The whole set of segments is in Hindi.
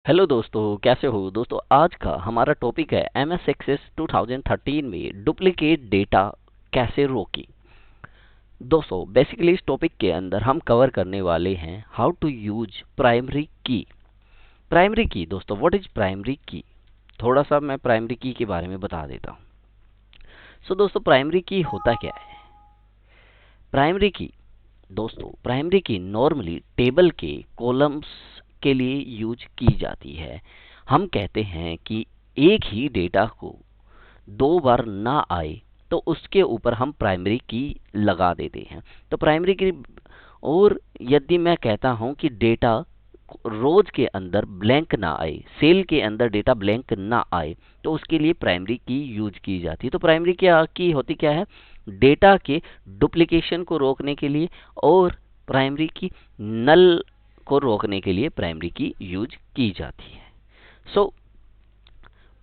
हेलो दोस्तों, कैसे हो दोस्तों। आज का हमारा टॉपिक है MS एक्सेस 2013 में डुप्लीकेट डेटा कैसे रोकें। दोस्तों बेसिकली इस टॉपिक के अंदर हम कवर करने वाले हैं हाउ टू यूज प्राइमरी की। प्राइमरी की दोस्तों, व्हाट इज प्राइमरी की। थोड़ा सा मैं प्राइमरी की के बारे में बता देता हूँ। दोस्तों प्राइमरी की होता क्या है। प्राइमरी की दोस्तों, प्राइमरी की नॉर्मली टेबल के कॉलम्स के लिए यूज की जाती है। हम कहते हैं कि एक ही डेटा को दो बार ना आए तो उसके ऊपर हम प्राइमरी की लगा देते हैं। तो प्राइमरी की, और यदि मैं कहता हूं कि डेटा रोज के अंदर ब्लैंक ना आए, सेल के अंदर डेटा ब्लैंक ना आए, तो उसके लिए प्राइमरी की यूज की जाती है। तो प्राइमरी की होती क्या है, डेटा के डुप्लीकेशन को रोकने के लिए और प्राइमरी की नल को रोकने के लिए प्राइमरी की यूज की जाती है। सो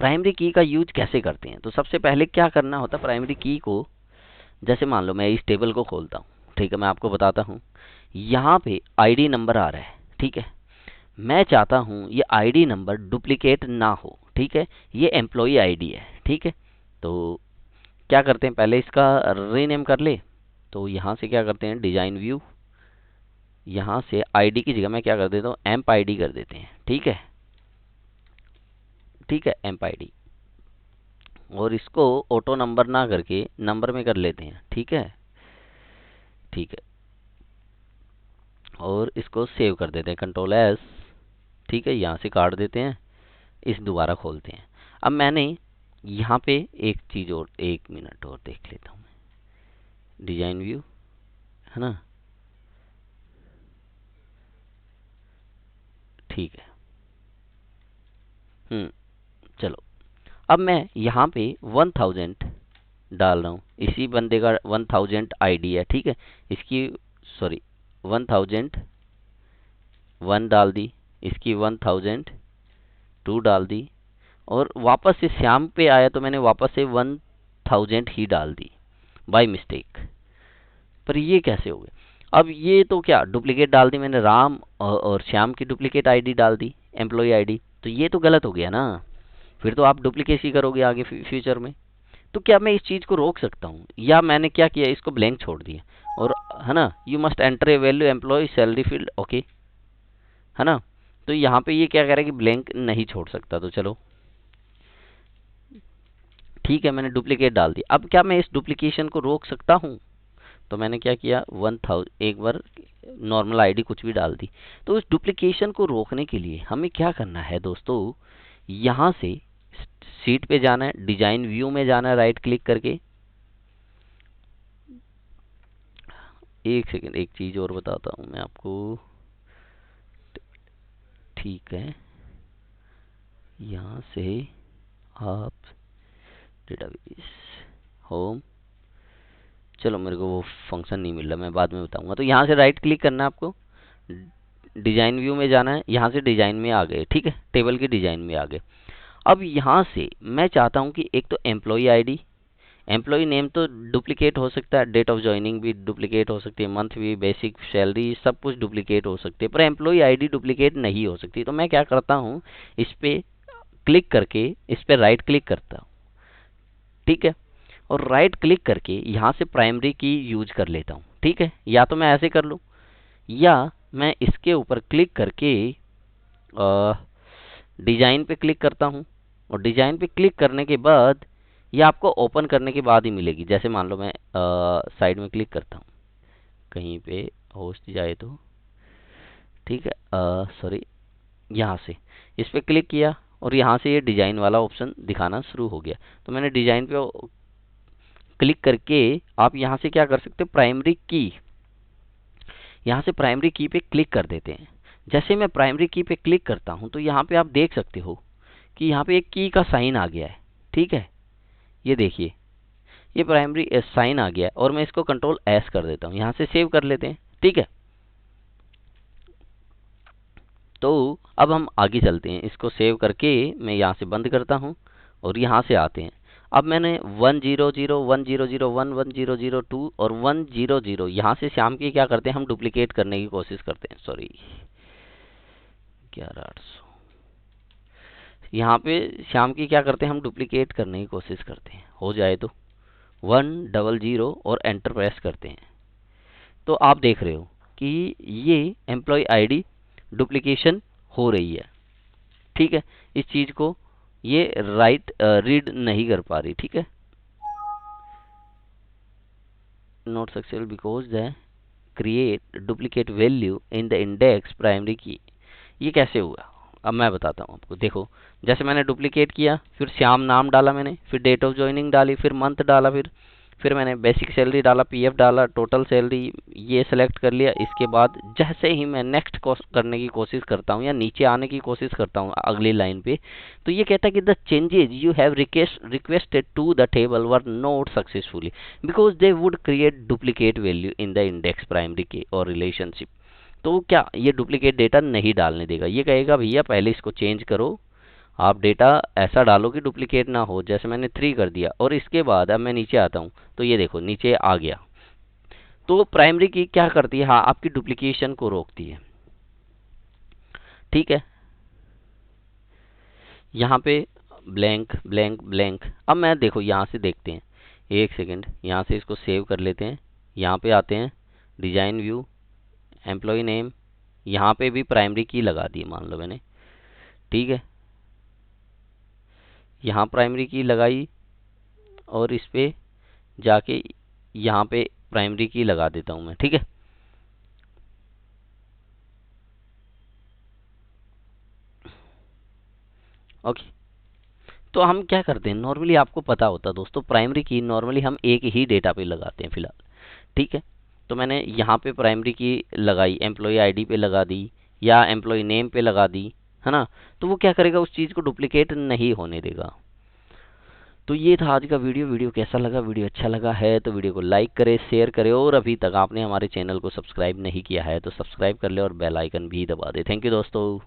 प्राइमरी की का यूज कैसे करते हैं। तो सबसे पहले क्या करना होता है प्राइमरी की को, जैसे मान लो मैं इस टेबल को खोलता हूँ, ठीक है, मैं आपको बताता हूँ। यहाँ पे आईडी नंबर आ रहा है, ठीक है। मैं चाहता हूँ ये आईडी नंबर डुप्लीकेट ना हो, ठीक है। ये एम्प्लॉई आईडी है, ठीक है। तो क्या करते हैं, पहले इसका रीनेम कर ले। तो यहाँ से क्या करते हैं, डिजाइन व्यू, यहाँ से आईडी की जगह मैं क्या कर देता हूँ, एम्प आईडी कर देते हैं, ठीक है। ठीक है, एम्प आईडी, और इसको ऑटो नंबर ना करके नंबर में कर लेते हैं, ठीक है। ठीक है, और इसको सेव कर देते हैं, कंट्रोल एस, ठीक है। यहाँ से काट देते हैं, इस दोबारा खोलते हैं। अब मैंने यहाँ पे एक चीज और, एक मिनट और देख लेता हूँ मैं, डिजाइन व्यू है ना, ठीक है। चलो, अब मैं यहाँ पे 1000 डाल रहा हूँ। इसी बंदे का 1000 आईडी है, ठीक है। इसकी, सॉरी, 1000 1 डाल दी, इसकी 1002 डाल दी, और वापस से श्याम पे आया तो मैंने वापस से 1000 ही डाल दी बाय मिस्टेक। पर ये कैसे हो गया। अब ये तो क्या डुप्लीकेट डाल दी मैंने, राम और श्याम की डुप्लीकेट आईडी डाल दी, एम्प्लॉय आईडी। तो ये तो गलत हो गया ना, फिर तो आप डुप्लीकेसी करोगे आगे फ्यूचर में। तो क्या मैं इस चीज को रोक सकता हूँ, या मैंने क्या किया, इसको ब्लैंक छोड़ दिया, और है ना, you must enter a value employee salary field, okay, है ना। तो यहाँ पे ये क्या कह रहा है कि ब्लैंक नहीं छोड़ सकता। तो चलो ठीक है, मैंने डुप्लीकेट डाल दिया। अब क्या मैं इस डुप्लीकेशन को रोक सकता हूँ। तो मैंने क्या किया, 1000 एक बार नॉर्मल आईडी कुछ भी डाल दी। तो इस डुप्लीकेशन को रोकने के लिए हमें क्या करना है दोस्तों, यहाँ से सीट पे जाना है, डिजाइन व्यू में जाना है, राइट क्लिक करके। एक सेकेंड, एक चीज और बताता हूँ मैं आपको, ठीक है। यहाँ से आप डेटाबेस होम, चलो मेरे को वो फंक्शन नहीं मिल रहा, मैं बाद में बताऊंगा। तो यहाँ से राइट क्लिक करना है आपको, डिजाइन व्यू में जाना है, यहाँ से डिजाइन में आ गए, ठीक है, टेबल के डिजाइन में आ गए। अब यहाँ से मैं चाहता हूँ कि एक तो एम्प्लॉई आईडी, एम्प्लॉई नेम तो डुप्लीकेट हो सकता है, डेट ऑफ ज्वाइनिंग भी डुप्लीकेट हो सकती है, मंथ भी, बेसिक सैलरी, सब कुछ डुप्लीकेट हो सकती है, पर एम्प्लॉई आईडी डुप्लीकेट नहीं हो सकती। तो मैं क्या करता हूँ, इस पे क्लिक करके इस पे राइट क्लिक करता हूँ, ठीक है, और राइट क्लिक करके यहाँ से प्राइमरी की यूज कर लेता हूँ, ठीक है। या तो मैं ऐसे कर लूँ, या मैं इसके ऊपर क्लिक करके डिजाइन पे क्लिक करता हूँ, और डिजाइन पे क्लिक करने के बाद ये आपको ओपन करने के बाद ही मिलेगी। जैसे मान लो मैं साइड में क्लिक करता हूँ, कहीं पे होस्ट जाए तो, ठीक है, सॉरी, यहाँ से इस पे क्लिक किया, और यहाँ से ये डिजाइन वाला ऑप्शन दिखाना शुरू हो गया। तो मैंने डिजाइन पे क्लिक करके आप यहाँ से क्या कर सकते हो, प्राइमरी की, यहाँ से प्राइमरी की पे क्लिक कर देते हैं। जैसे मैं प्राइमरी की पे क्लिक करता हूँ तो यहाँ पे आप देख सकते हो कि यहाँ पे एक की का साइन आ गया है, ठीक है। ये देखिए, ये प्राइमरी साइन आ गया है, और मैं इसको कंट्रोल एस कर देता हूँ, यहाँ से सेव कर लेते हैं, ठीक है। तो अब हम आगे चलते हैं, इसको सेव करके मैं यहाँ से बंद करता हूँ, और यहाँ से आते हैं। अब मैंने 100 1001 1002 और 100 यहाँ से श्याम की क्या करते हैं, हम डुप्लीकेट करने की कोशिश करते हैं, सॉरी 11800, यहाँ पे श्याम की क्या करते हैं, हम डुप्लीकेट करने की कोशिश करते हैं, हो जाए तो 100 और एंटर प्रेस करते हैं। तो आप देख रहे हो कि ये एम्प्लॉय आईडी डुप्लीकेशन हो रही है। ठीक है, इस चीज को ये रीड नहीं कर पा रही। ठीक है, not successful because the create duplicate value in the index primary की। ये कैसे हुआ, अब मैं बताता हूँ आपको। देखो, जैसे मैंने डुप्लीकेट किया, फिर श्याम नाम डाला मैंने, फिर डेट ऑफ ज्वाइनिंग डाली, फिर मंथ डाला, फिर मैंने बेसिक सैलरी डाला, पीएफ डाला, टोटल सैलरी ये सेलेक्ट कर लिया। इसके बाद जैसे ही मैं नेक्स्ट करने की कोशिश करता हूँ या नीचे आने की कोशिश करता हूँ अगली लाइन पे, तो ये कहता है कि the changes you have requested to the table were not successfully because they would create duplicate value in the index primary key or relationship. तो क्या ये डुप्लीकेट डेटा नहीं डालने देगा, ये कहेगा भैया पहले इसको चेंज करो, आप डेटा ऐसा डालो कि डुप्लीकेट ना हो। जैसे मैंने 3 कर दिया और इसके बाद अब मैं नीचे आता हूँ तो ये देखो नीचे आ गया। तो प्राइमरी की क्या करती है, हाँ आपकी डुप्लीकेशन को रोकती है। ठीक है, यहाँ पे ब्लैंक ब्लैंक ब्लैंक। अब मैं देखो यहाँ से देखते हैं, एक सेकेंड, यहाँ से इसको सेव कर लेते हैं। यहाँ पे आते हैं, डिजाइन व्यू, एम्प्लॉय नेम, यहाँ पे भी प्राइमरी की लगा दी मान लो मैंने। ठीक है, यहाँ प्राइमरी की लगाई और इस पे जाके यहाँ पे प्राइमरी की लगा देता हूँ मैं। ठीक है, ओके। तो हम क्या करते हैं, नॉर्मली आपको पता होता है दोस्तों, प्राइमरी की नॉर्मली हम एक ही डेटा पे लगाते हैं फिलहाल। ठीक है, तो मैंने यहाँ पे प्राइमरी की लगाई, एम्प्लॉय आईडी पे लगा दी या एम्प्लॉय नेम पे लगा दी, है ना। तो वो क्या करेगा, उस चीज़ को डुप्लीकेट नहीं होने देगा। तो ये था आज का वीडियो। वीडियो कैसा लगा, वीडियो अच्छा लगा है तो वीडियो को लाइक करें, शेयर करें, और अभी तक आपने हमारे चैनल को सब्सक्राइब नहीं किया है तो सब्सक्राइब कर ले और बेल आइकन भी दबा दे। थैंक यू दोस्तों।